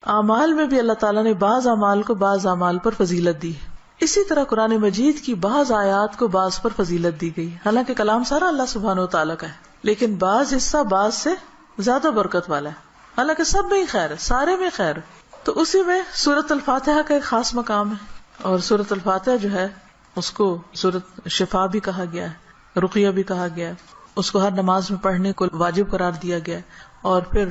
اعمال میں بھی اللہ تعالیٰ نے بعض اعمال کو بعض اعمال پر فضیلت دی ہے. اسی طرح قرآن مجید کی بعض آیات کو بعض پر فضیلت دی گئی. حالانکہ کلام سارا اللہ سبحانہ و تعالیٰ کا ہے، لیکن بعض حصہ بعض سے زیادہ برکت والا ہے. حالانکہ سب میں ہی خیر ہے، سارے میں خیر ہے. تو اسی میں سورۃ الفاتحہ کا ایک خاص مقام ہے. اور سورۃ الفاتحہ جو ہے اس کو سورۃ شفا بھی کہا گیا ہے، رقیہ بھی کہا گیا ہے. اس کو ہر نماز میں پڑھنے کو واجب قرار دیا گیا ہے. اور پھر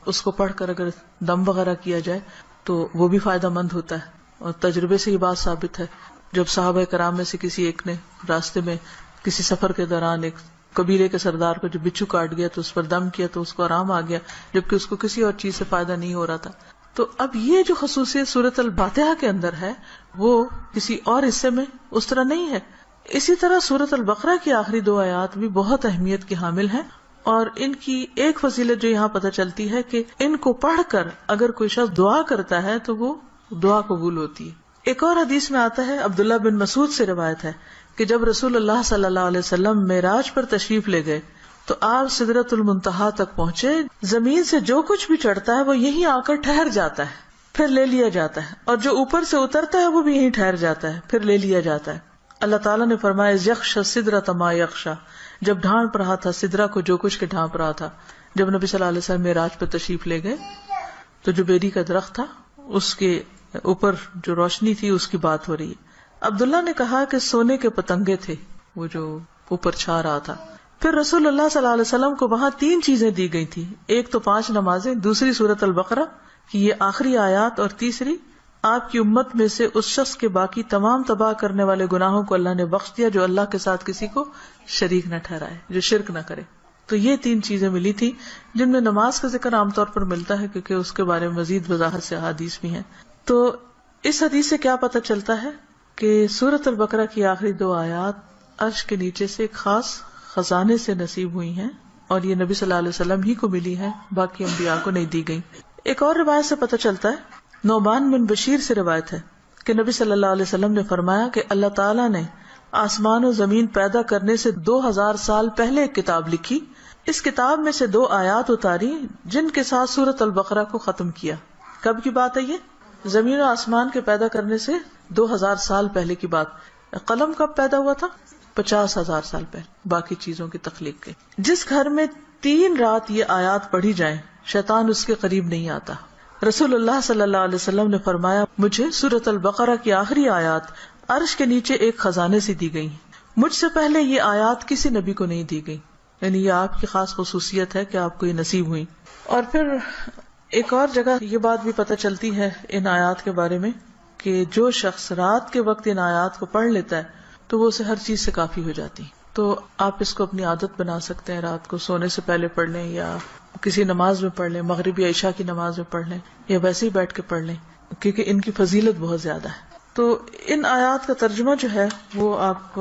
اس کو پڑھ کر اگر دم وغیرہ کیا جائے تو وہ بھی فائدہ مند ہوتا ہے. اور تجربے سے یہ بات ثابت ہے. جب صحابہ کرام میں سے کسی ایک نے راستے میں کسی سفر کے دوران ایک قبیلے کے سردار کو جو بچھو کاٹ گیا تو اس پر دم کیا تو اس کو آرام آ گیا، جبکہ اس کو کسی اور چیز سے فائدہ نہیں ہو رہا تھا. تو اب یہ جو خصوصیت سورۃ الفاتحہ کے اندر ہے وہ کسی اور حصے میں اس طرح نہیں ہے. اسی طرح سورۃ البقرہ کی آخری 2 آیات بھی بہت اہمیت کی حامل ہیں. اور ان کی ایک فضیلت جو یہاں پتہ چلتی ہے کہ ان کو پڑھ کر اگر کوئی شخص دعا کرتا ہے تو وہ دعا قبول ہوتی ہے. ایک اور حدیث میں آتا ہے، عبداللہ بن مسعود سے روایت ہے کہ جب رسول اللہ صلی اللہ علیہ وسلم معراج پر تشریف لے گئے تو آپ سدرۃ المنتہا تک پہنچے. زمین سے جو کچھ بھی چڑھتا ہے وہ یہیں آ کر ٹھہر جاتا ہے، پھر لے لیا جاتا ہے، اور جو اوپر سے اترتا ہے وہ بھی یہیں ٹھہر جاتا ہے، پھر لے لیا جاتا ہے. اللہ تعالیٰ نے فرمایا یخشى السدرۃ ما یخشى، جب ڈھانپ رہا تھا سدرہ کو جو کچھ کے ڈھانپ رہا تھا. جب نبی صلی اللہ علیہ وسلم معراج پر تشریف لے گئے تو جو بیری کا درخت تھا اس کے اوپر جو روشنی تھی اس کی بات ہو رہی ہے. عبداللہ نے کہا کہ سونے کے پتنگے تھے وہ جو اوپر چھا رہا تھا. پھر رسول اللہ صلی اللہ علیہ وسلم کو وہاں 3 چیزیں دی گئی تھی. ایک تو 5 نمازیں، دوسری سورۃ البقرہ کی یہ آخری آیات، اور تیسری آپ کی امت میں سے اس شخص کے باقی تمام تباہ کرنے والے گناہوں کو اللہ نے بخش دیا جو اللہ کے ساتھ کسی کو شریک نہ ٹھہرائے، جو شرک نہ کرے. تو یہ 3 چیزیں ملی تھی جن میں نماز کا ذکر عام طور پر ملتا ہے کیونکہ اس کے بارے میں مزید وضاحت سے احادیث بھی ہیں. تو اس حدیث سے کیا پتہ چلتا ہے کہ سورۃ البقرہ کی آخری 2 آیات عرش کے نیچے سے ایک خاص خزانے سے نصیب ہوئی ہیں، اور یہ نبی صلی اللہ علیہ وسلم ہی کو ملی ہے، باقی انبیاء کو نہیں دی گئی. ایک اور روایت سے پتہ چلتا ہے، نعمان بن بشیر سے روایت ہے کہ نبی صلی اللہ علیہ وسلم نے فرمایا کہ اللہ تعالیٰ نے آسمان و زمین پیدا کرنے سے 2000 سال پہلے ایک کتاب لکھی. اس کتاب میں سے 2 آیات اتاری جن کے ساتھ سورۃ البقرہ کو ختم کیا. کب کی بات ہے یہ؟ زمین و آسمان کے پیدا کرنے سے 2000 سال پہلے کی بات. قلم کب پیدا ہوا تھا؟ 50,000 سال پہلے، باقی چیزوں کی تخلیق کے. جس گھر میں 3 رات یہ آیات پڑھی جائیں شیطان اس کے قریب نہیں آتا. رسول اللہ صلی اللہ علیہ وسلم نے فرمایا مجھے سورۃ البقرہ کی آخری آیات عرش کے نیچے ایک خزانے سے دی گئی. مجھ سے پہلے یہ آیات کسی نبی کو نہیں دی گئی، یعنی یہ آپ کی خاص خصوصیت ہے کہ آپ کو یہ نصیب ہوئی. اور پھر ایک اور جگہ یہ بات بھی پتہ چلتی ہے ان آیات کے بارے میں کہ جو شخص رات کے وقت ان آیات کو پڑھ لیتا ہے تو وہ اسے ہر چیز سے کافی ہو جاتی. تو آپ اس کو اپنی عادت بنا سکتے ہیں، رات کو سونے سے پہلے پڑھ لیں، یا کسی نماز میں پڑھ لیں، مغرب یا عشاء کی نماز میں پڑھ لیں، یا ویسے ہی بیٹھ کے پڑھ لیں، کیونکہ ان کی فضیلت بہت زیادہ ہے. تو ان آیات کا ترجمہ جو ہے وہ آپ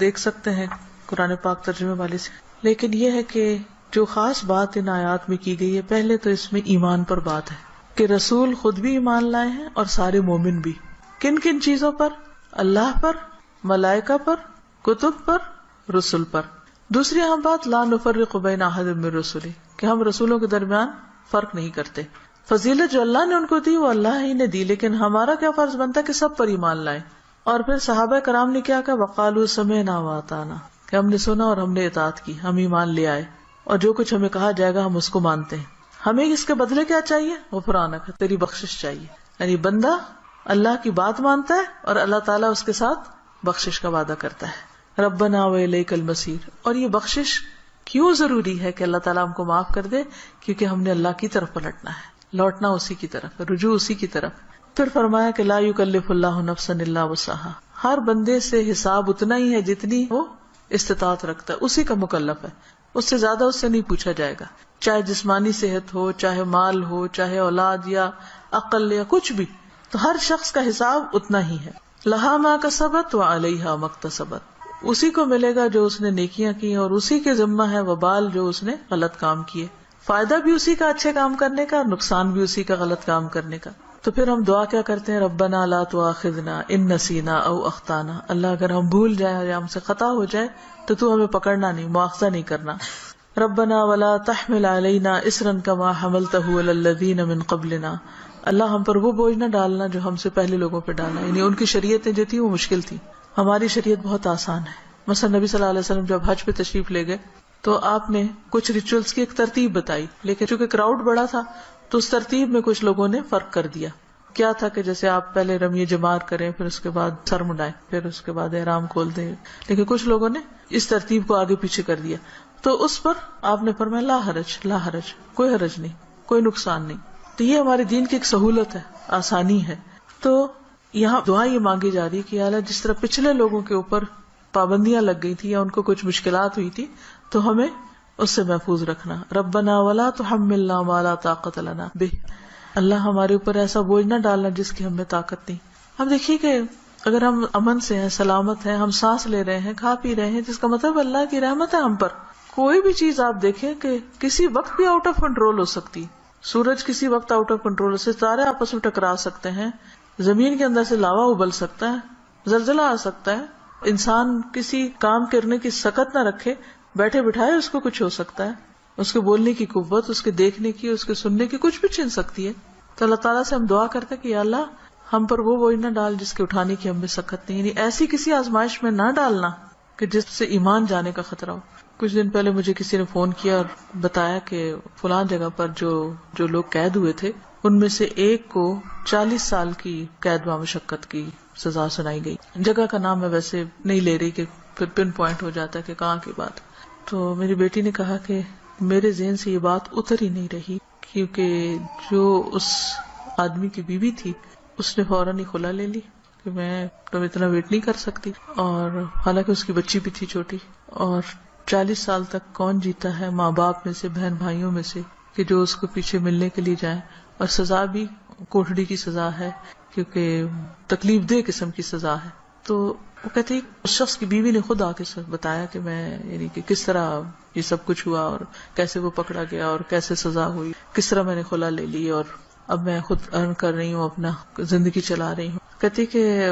دیکھ سکتے ہیں قرآن پاک ترجمے والے سے. لیکن یہ ہے کہ جو خاص بات ان آیات میں کی گئی ہے، پہلے تو اس میں ایمان پر بات ہے کہ رسول خود بھی ایمان لائے ہیں اور سارے مومن بھی. کن کن چیزوں پر؟ اللہ پر، ملائکہ پر، کتب پر، رسول پر. دوسری اہم بات لا نفرق بین احد من رسلہ، کہ ہم رسولوں کے درمیان فرق نہیں کرتے. فضیلت جو اللہ نے ان کو دی وہ اللہ ہی نے دی، لیکن ہمارا کیا فرض بنتا ہے کہ سب پر ایمان لائیں. اور پھر صحابہ کرام نے کیا کہا؟ وقالوا سمعنا واطعنا، کہ ہم نے سنا اور ہم نے اطاعت کی، ہم ایمان لے آئے اور جو کچھ ہمیں کہا جائے گا ہم اس کو مانتے ہیں. ہمیں اس کے بدلے کیا چاہیے؟ غفرانک، تیری بخشش چاہیے. یعنی بندہ اللہ کی بات مانتا ہے اور اللہ تعالیٰ اس کے ساتھ بخشش کا وعدہ کرتا ہے. ربنا وإلیک المصیر. اور یہ بخشش کیوں ضروری ہے کہ اللہ تعالیٰ ہم کو معاف کر دے؟ کیونکہ ہم نے اللہ کی طرف پلٹنا ہے، لوٹنا اسی کی طرف، رجوع اسی کی طرف. پھر فرمایا کہ لا یکلف اللہ نفسا الا وسعہا، ہر بندے سے حساب اتنا ہی ہے جتنی وہ استطاعت رکھتا ہے، اسی کا مکلف ہے، اس سے زیادہ اس سے نہیں پوچھا جائے گا. چاہے جسمانی صحت ہو، چاہے مال ہو، چاہے اولاد یا عقل یا کچھ بھی، تو ہر شخص کا حساب اتنا ہی ہے. لہا ما کسبت وعلیہا ما اکتسبت، اسی کو ملے گا جو اس نے نیکیاں کی اور اسی کے ذمہ ہے وبال جو اس نے غلط کام کیے. فائدہ بھی اسی کا اچھے کام کرنے کا اور نقصان بھی اسی کا غلط کام کرنے کا. تو پھر ہم دعا کیا کرتے ہیں؟ ربنا لا تؤاخذنا ان نسینا او اخطانا، اللہ اگر ہم بھول جائیں یا ہم سے خطا ہو جائے تو تو ہمیں پکڑنا نہیں، مؤاخذہ نہیں کرنا. ربنا ولا تحمل علینا اصرا کما حملته علی الذین من قبلنا، اللہ ہم پر وہ بوجھ نہ ڈالنا جو ہم سے پہلے لوگوں پہ ڈالا، یعنی ان کی شریعتیں جو تھی وہ مشکل تھی، ہماری شریعت بہت آسان ہے. مثلا نبی صلی اللہ علیہ وسلم جب حج پہ تشریف لے گئے تو آپ نے کچھ ریچولز کی ایک ترتیب بتائی، لیکن چونکہ کراؤڈ بڑا تھا تو اس ترتیب میں کچھ لوگوں نے فرق کر دیا. کیا تھا کہ جیسے آپ پہلے رمی جمار کریں، پھر اس کے بعد سر مڈائیں، پھر اس کے بعد احرام کھول دیں، لیکن کچھ لوگوں نے اس ترتیب کو آگے پیچھے کر دیا. تو اس پر آپ نے فرمایا لا حرج، لا حرج، کوئی حرج نہیں، کوئی نقصان نہیں. تو یہ ہمارے دین کی ایک سہولت ہے، آسانی ہے. تو یہاں دعا یہ مانگی جا رہی ہے کہ اللہ جس طرح پچھلے لوگوں کے اوپر پابندیاں لگ گئی تھی یا ان کو کچھ مشکلات ہوئی تھی تو ہمیں اس سے محفوظ رکھنا. ربنا ولا تحملنا ما لا طاقت لنا به، اللہ ہمارے اوپر ایسا بوجھ نہ ڈالنا جس کی ہمیں طاقت نہیں. اب دیکھیے کہ اگر ہم امن سے ہیں، سلامت ہیں، ہم سانس لے رہے ہیں، کھا پی رہے ہیں، جس کا مطلب اللہ کی رحمت ہے ہم پر. کوئی بھی چیز آپ دیکھیں کہ کسی وقت بھی آؤٹ آف کنٹرول ہو سکتی. سورج کسی وقت آؤٹ آف کنٹرول ہو، ستارے آپس میں ٹکرا سکتے ہیں، زمین کے اندر سے لاوا ابل سکتا ہے، زلزلہ آ سکتا ہے، انسان کسی کام کرنے کی سکت نہ رکھے، بیٹھے بٹھائے اس کو کچھ ہو سکتا ہے. اس کے بولنے کی قوت، اس کے دیکھنے کی، اس کے سننے کی کچھ بھی چھن سکتی ہے. تو اللہ تعالیٰ سے ہم دعا کرتے ہیں کہ یا اللہ ہم پر وہ بوجھ نہ ڈال جس کے اٹھانے کی ہمیں سکت نہیں، یعنی ایسی کسی آزمائش میں نہ ڈالنا کہ جس سے ایمان جانے کا خطرہ ہو. کچھ دن پہلے مجھے کسی نے فون کیا اور بتایا کہ فلاں جگہ پر جو لوگ قید ہوئے تھے ان میں سے ایک کو 40 سال کی قید و مشقت کی سزا سنائی گئی. جگہ کا نام میں ویسے نہیں لے رہی کہ پھر پن پوائنٹ ہو جاتا ہے کہ کہاں کی بات. تو میری بیٹی نے کہا کہ میرے ذہن سے یہ بات اتر ہی نہیں رہی، کیونکہ جو اس آدمی کی بیوی تھی اس نے فوراً ہی کھلا لے لی کہ میں تو اتنا ویٹ نہیں کر سکتی، اور حالانکہ اس کی بچی بھی تھی چھوٹی. اور 40 سال تک کون جیتا ہے ماں باپ میں سے، بہن بھائیوں میں سے، کہ جو اس کو پیچھے ملنے کے لیے جائیں، اور سزا بھی کوٹڑی کی سزا ہے کیونکہ تکلیف دہ قسم کی سزا ہے. تو وہ کہتے ہیں اس شخص کی بیوی نے خود آ کے بتایا کہ میں یعنی کہ کس طرح یہ سب کچھ ہوا اور کیسے وہ پکڑا گیا اور کیسے سزا ہوئی، کس طرح میں نے خلا لے لی اور اب میں خود ارن کر رہی ہوں، اپنا زندگی چلا رہی ہوں. کہتی کہ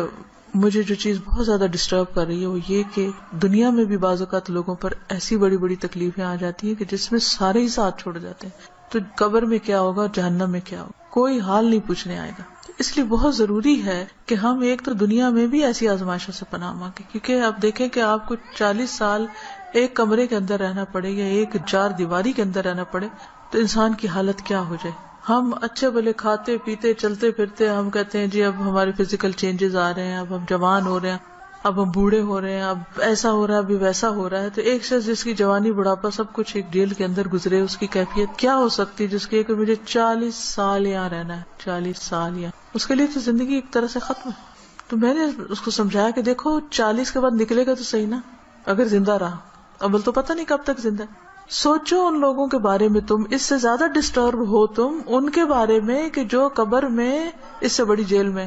مجھے جو چیز بہت زیادہ ڈسٹرب کر رہی ہے وہ یہ کہ دنیا میں بھی بعض اوقات لوگوں پر ایسی بڑی بڑی تکلیفیں آ جاتی ہیں کہ جس میں سارے ہی ساتھ چھوڑ جاتے ہیں. تو قبر میں کیا ہوگا، جہنم میں کیا ہوگا، کوئی حال نہیں پوچھنے آئے گا. اس لیے بہت ضروری ہے کہ ہم ایک تو دنیا میں بھی ایسی آزمائشوں سے پناہ مانگیں، کیونکہ آپ دیکھیں کہ آپ کو 40 سال ایک کمرے کے اندر رہنا پڑے یا ایک 4 دیواری کے اندر رہنا پڑے تو انسان کی حالت کیا ہو جائے. ہم اچھے بھلے کھاتے پیتے چلتے پھرتے، ہم کہتے ہیں جی اب ہمارے فزیکل چینجز آ رہے ہیں، اب ہم جوان ہو رہے ہیں، اب ہم بوڑھے ہو رہے ہیں، اب ایسا ہو رہا ہے، ابھی ویسا ہو رہا ہے. تو ایک شخص جس کی جوانی بڑھاپا سب کچھ ایک جیل کے اندر گزرے، اس کی کیفیت کیا ہو سکتی ہے جس کی کہ مجھے 40 سال یہاں رہنا ہے، 40 سال یہاں. اس کے لیے تو زندگی ایک طرح سے ختم ہے. تو میں نے اس کو سمجھایا کہ دیکھو 40 کے بعد نکلے گا تو صحیح نا، اگر زندہ رہا، اول تو پتہ نہیں کب تک زندہ ہے. سوچو ان لوگوں کے بارے میں، تم اس سے زیادہ ڈسٹرب ہو تم ان کے بارے میں کہ جو قبر میں اس سے بڑی جیل میں،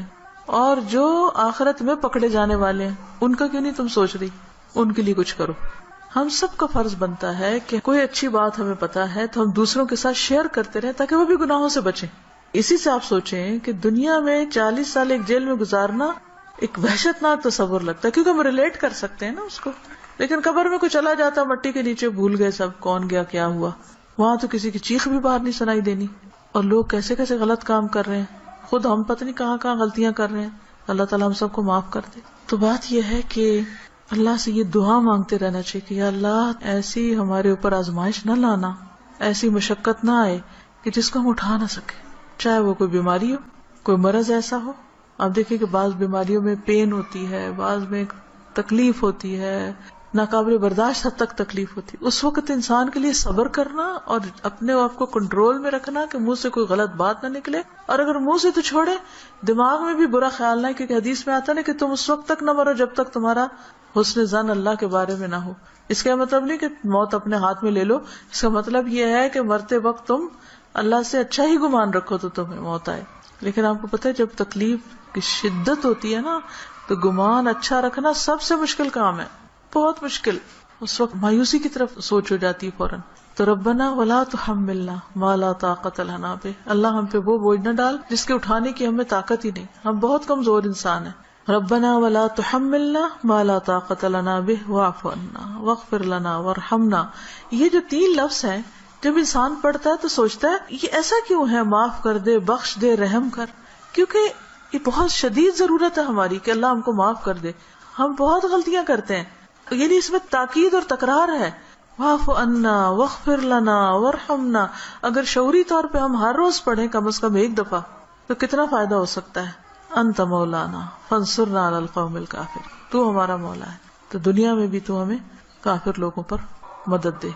اور جو آخرت میں پکڑے جانے والے ہیں، ان کا کیوں نہیں تم سوچ رہی؟ ان کے لیے کچھ کرو. ہم سب کا فرض بنتا ہے کہ کوئی اچھی بات ہمیں پتا ہے تو ہم دوسروں کے ساتھ شیئر کرتے رہیں تاکہ وہ بھی گناہوں سے بچیں. اسی سے آپ سوچیں کہ دنیا میں 40 سال ایک جیل میں گزارنا ایک وحشت ناک تصور لگتا ہے، کیونکہ ہم ریلیٹ کر سکتے ہیں نا اس کو. لیکن قبر میں کوئی چلا جاتا مٹی کے نیچے، بھول گئے سب کون گیا کیا ہوا. وہاں تو کسی کی چیخ بھی باہر نہیں سنائی دینی، اور لوگ کیسے کیسے غلط کام کر رہے ہیں، خود ہم پتہ نہیں کہاں کہاں غلطیاں کر رہے ہیں. اللہ تعالیٰ ہم سب کو معاف کر دے. تو بات یہ ہے کہ اللہ سے یہ دعا مانگتے رہنا چاہیے کہ یا اللہ ایسی ہمارے اوپر آزمائش نہ لانا، ایسی مشقت نہ آئے کہ جس کو ہم اٹھا نہ سکے، چاہے وہ کوئی بیماری ہو، کوئی مرض ایسا ہو. آپ دیکھیں کہ بعض بیماریوں میں پین ہوتی ہے، بعض میں تکلیف ہوتی ہے، ناقابل برداشت حد تک تکلیف ہوتی. اس وقت انسان کے لیے صبر کرنا اور اپنے آپ کو کنٹرول میں رکھنا کہ منہ سے کوئی غلط بات نہ نکلے، اور اگر منہ سے تو چھوڑے دماغ میں بھی برا خیال نہ، کیونکہ حدیث میں آتا نا کہ تم اس وقت تک نہ مرو جب تک تمہارا حسن ظن اللہ کے بارے میں نہ ہو. اس کا مطلب نہیں کہ موت اپنے ہاتھ میں لے لو، اس کا مطلب یہ ہے کہ مرتے وقت تم اللہ سے اچھا ہی گمان رکھو تو تمہیں موت آئے. لیکن آپ کو پتہ ہے جب تکلیف کی شدت ہوتی ہے نا تو گمان اچھا رکھنا سب سے مشکل کام ہے، بہت مشکل. اس وقت مایوسی کی طرف سوچ ہو جاتی ہے فوراً. تو ربنا ولا تحملنا ما لا طاقت لنا به، اللہ ہم پہ وہ بوجھ نہ ڈال جس کے اٹھانے کی ہمیں طاقت ہی نہیں، ہم بہت کمزور انسان ہیں. ربنا ولا تحملنا ما لا طاقت لنا به واعف عنا واغفر لنا وارحمنا. یہ جو 3 لفظ ہیں جب انسان پڑھتا ہے تو سوچتا ہے یہ ایسا کیوں ہے، معاف کر دے، بخش دے، رحم کر، کیونکہ یہ بہت شدید ضرورت ہے ہماری کہ اللہ ہم کو معاف کر دے. ہم بہت غلطیاں کرتے ہیں، یعنی اس میں تاکید اور تکرار ہے. واعف عنا واغفر لنا وارحمنا. اگر شعوری طور پہ ہم ہر روز پڑھیں کم از کم ایک دفعہ تو کتنا فائدہ ہو سکتا ہے. انت مولانا فانصرنا علی القوم الکافر. تو ہمارا مولا ہے تو دنیا میں بھی تو ہمیں کافر لوگوں پر مدد دے.